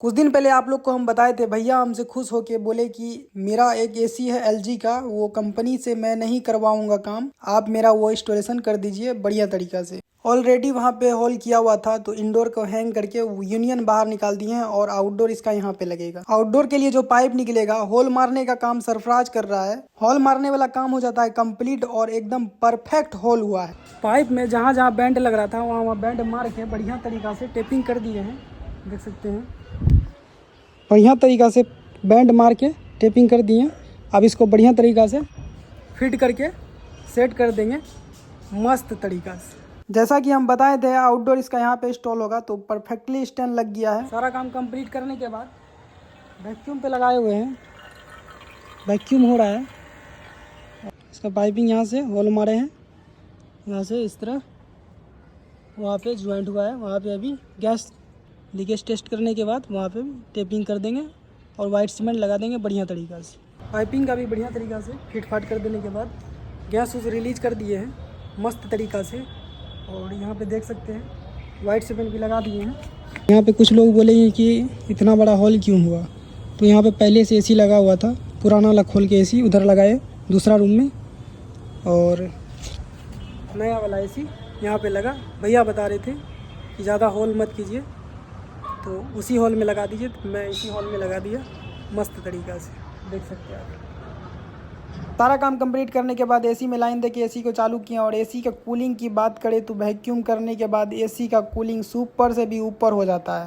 कुछ दिन पहले आप लोग को हम बताए थे, भैया हमसे खुश होके बोले कि मेरा एक एसी है एलजी का, वो कंपनी से मैं नहीं करवाऊंगा काम, आप मेरा वो इंस्टॉलेशन कर दीजिए बढ़िया तरीका से। ऑलरेडी वहाँ पे होल किया हुआ था, तो इंडोर को हैंग करके यूनियन बाहर निकाल दिए हैं और आउटडोर इसका यहाँ पे लगेगा। आउटडोर के लिए जो पाइप निकलेगा, होल मारने का काम सरफराज कर रहा है। होल मारने वाला काम हो जाता है कंप्लीट और एकदम परफेक्ट होल हुआ है। पाइप में जहाँ जहाँ बैंड लग रहा था वहाँ बैंड मार के बढ़िया तरीका से टेपिंग कर दिए हैं, देख सकते हैं। बढ़िया तरीका से बैंड मार के टेपिंग कर दिए। अब इसको बढ़िया तरीका से फिट करके सेट कर देंगे मस्त तरीका से। जैसा कि हम बताए थे, आउटडोर इसका यहाँ पे इंस्टॉल होगा, तो परफेक्टली स्टैंड लग गया है। सारा काम कंप्लीट करने के बाद वैक्यूम पे लगाए हुए हैं, वैक्यूम हो रहा है। इसका पाइपिंग यहाँ से होल मारे हैं, यहाँ से इस तरह वहाँ पे ज्वाइंट हुआ है। वहाँ पे अभी गैस लीकेज टेस्ट करने के बाद वहाँ पे टेपिंग कर देंगे और वाइट सीमेंट लगा देंगे बढ़िया तरीका से। पाइपिंग का भी बढ़िया तरीका से फिट फाट कर देने के बाद गैस उस रिलीज कर दिए हैं मस्त तरीका से। और यहाँ पे देख सकते हैं वाइट सीमेंट भी लगा दिए हैं। यहाँ पे कुछ लोग बोलेंगे कि इतना बड़ा हॉल क्यों हुआ, तो यहाँ पे पहले से एसी लगा हुआ था, पुराना वाला खोल के एसी उधर लगाए दूसरा रूम में, और नया वाला एसी यहाँ पे लगा। भैया बता रहे थे कि ज़्यादा हॉल मत कीजिए, तो उसी हॉल में लगा दीजिए, तो मैं इसी हॉल में लगा दिया मस्त तरीका से, देख सकते हैं आप। सारा काम कंप्लीट करने के बाद एसी में लाइन देके एसी को चालू किया। और एसी का कूलिंग की बात करें तो वैक्यूम करने के बाद एसी का कूलिंग सुपर से भी ऊपर हो जाता है।